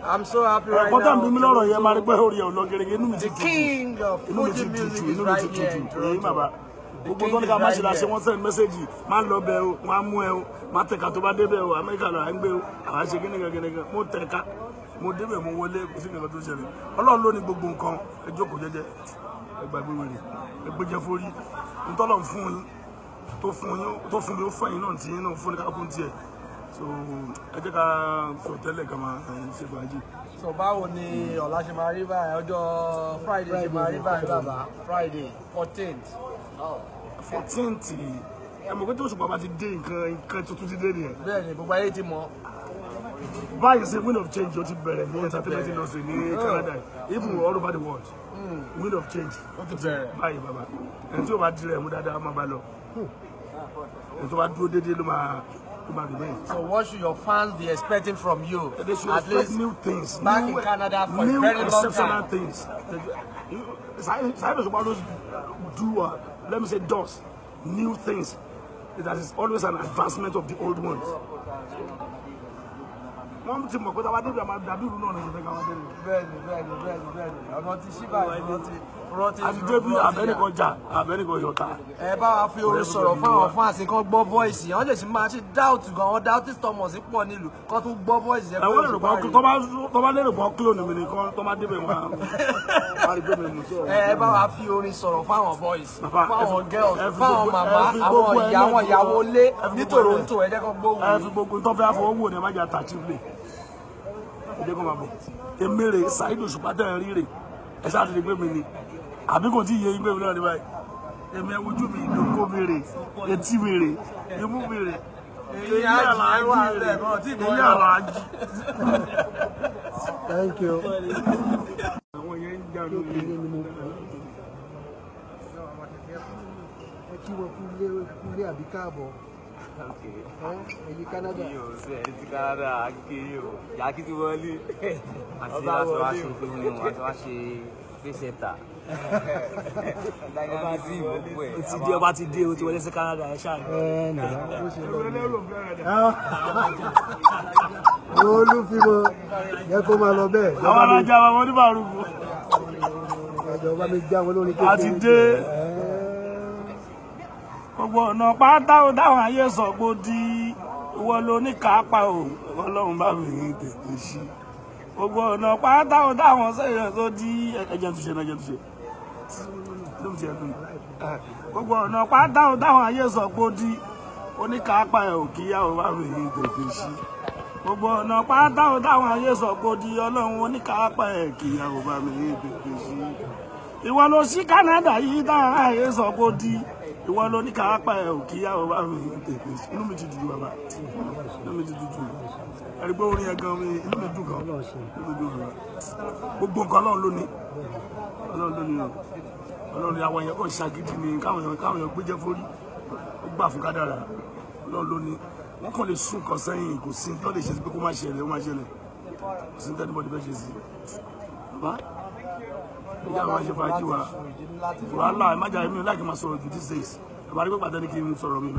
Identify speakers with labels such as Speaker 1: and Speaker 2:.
Speaker 1: I'm so happy right now.
Speaker 2: The
Speaker 1: king of Fuji music is right here.
Speaker 2: Gbogbo tó ní ká má ṣe la ṣe wọ́n send message má lọ bẹ̀ o má mú ẹ o má tẹ̀ka tó bá débẹ̀ o Amẹ́ríkà lọ à ń gbé o àwọn ṣe gẹ́gẹ́ mo tẹ̀ka mo débẹ̀ mo wọlé kò sí nǹkan tó ṣẹlẹ̀ Ọlọ́run ló ní gbogbo nǹkan ẹ jókòó jẹ́jẹ́ ẹ gbàgbé wèrè ẹ gbéjẹ́ forí ntọ́lọ̀ fún yín tó fún mi ó fún yín náà tí yín náà fún ní kákún tiẹ̀ so ẹ jẹ́ ká sọ tẹ́lẹ̀ ká máa ṣe fàájì.
Speaker 1: So báwo ni ọ̀la ṣe máa rí báyìí ọjọ́ Friday ṣe máa rí báyìí bàbá Friday 14th.
Speaker 2: 14th ẹ mọ̀ pé tó Òṣùpá bá ti dé nǹkan tuntun ti dé nìyẹn.
Speaker 1: Bẹ́ẹ̀ni gbogbo ayé ti mọ̀.
Speaker 2: Báyìí ṣe wind of change ó ti bẹ̀rẹ̀ ní entertainment industry ní Canada even all over the world wind of change
Speaker 1: ó ti bẹ̀rẹ̀.
Speaker 2: Báyìí bàbá ẹni tí ó bá dirẹ̀ mú dáadáa máa bá lọ ẹni tó bá dúró déédéé ló máa remain.
Speaker 1: So what should your fans be expecting from you?
Speaker 2: They should
Speaker 1: at least
Speaker 2: new things,
Speaker 1: back in Canada for
Speaker 2: new
Speaker 1: a very long
Speaker 2: exceptional
Speaker 1: time.
Speaker 2: Things. Saheed Osupa do let me say does new things. That is always an advancement of the old ones. Wọ́n ti mọ̀ pé táwa débi àmà dàbí ìlú náà ní ìfẹ́ káwọn débi.
Speaker 1: Bẹ́ẹ̀ni ọ̀nà ti ṣí báyìí rọ́ọ̀tì.
Speaker 2: Àti débi àbẹ́nìkan yọ̀ta.
Speaker 1: Ẹ bá wa fi orin sọ̀rọ̀ fún àwọn fáǹsì kan gbọ́ voice wọ́n lè ṣe máa ṣe doubt gan wọ́n doubt Thomas pọ̀ nílùú kan tún gbọ́ voice yẹn.
Speaker 2: Àwọn èrò kan tó bá lérò kan kílò nìmi nìkan tó bá débẹ̀ wọn á rí gbẹ̀mẹ̀ mú sọ̀rọ̀.
Speaker 1: Ẹ bá wa fi orin sọ̀rọ̀ fáwọn boys fáwọn girls fáwọn màmá àwọn ìyàwó lé ní Toronto ẹ jẹ́ kó gbóhùn.
Speaker 2: Ẹ fi gbogbo tó fẹ́ fọwọ́ wò ní ẹ má jẹ́ àtàchíflé. Ẹ máa bọ̀ emere Saheed Osupa tẹ̀ ń ríre ẹ ṣáà ti lè gbé mi ni àbí kò tí ì yé yín gbé mi náà ní báyìí èmi ojú mi ìdókò mèrè etí mèrè imú mèrè èyí àlàájì.
Speaker 3: Thank you.
Speaker 2: Àwọn yẹn ń jà lórí.
Speaker 3: Ẹ kí wọ́n kúlé àbí káàbọ̀. Ẹ̀yin Canada.
Speaker 4: Ti Canada akíkiri o yà kí ti wọlé àti láti wá ṣe òfin ní wọn àti wá ṣe pésẹta ọba ti dé o ti wọlé sí Canada ẹ ṣáà.
Speaker 3: Olúfimọ yẹ kó máa lọ bẹ́ẹ̀.
Speaker 2: Àwọn alájà wa wọn ní bàrúkú.
Speaker 3: Ìjọba mi já wọn lórí kékeré.
Speaker 2: A ti dé. Gbogbo ọ̀nà pátá ò dáhùn ayé sọ pé ó di ìwọ ló ní kápá o Ọlọ́run bá mi ní tètè sí. Gbogbo ọ̀nà pátá ò dáhùn sẹ́yìn tó di ẹ̀jẹ̀ tó ṣe lóun ti ẹ̀dùn. Gbogbo ọ̀nà pátá ò dáhùn ayé sọ pé ó di oníkápá ẹ̀ ò kíyàwó bá mi ní tètè sí. Gbogbo ọ̀nà pátá ò dáhùn ayé sọ pé ó di Ọlọ́run oníkápá ẹ̀ kíyàwó bá mi ní tètè sí. Ìwọ ló sí Canada yìí dáhùn ayé sọ pé ó di ìwọ ló ní kápá ẹ ò kíyàwó bá mi tètè inú mi ti dùn bàbá inú mi ti dùn ẹ̀rí pé orin yẹn gan mi inú mi dùn gan gbogbo nǹkan Ọlọ́run ló ní Ọlọ́run ní àwọn èèyàn kò ṣàgídí ni káwọn èèyàn gbéjẹ́ forí ó gbà fún kádàrá Ọlọ́run ló ní wọ́n kàn lè sún nǹkan sẹ́yìn kò sí tó lè ṣe sí pé kó má ṣẹlẹ̀ ó má ṣẹlẹ̀ kò sí ní tẹ́lifọ̀dì fẹ́ ṣe sí bàbá ìyá àwọn aṣèfàájì wa wàhálà ẹ má jà mí láì kí n máa sọ̀rọ̀ jù these days ẹ bá rí pé pàtẹ́ni kí n sọ̀rọ̀ mi.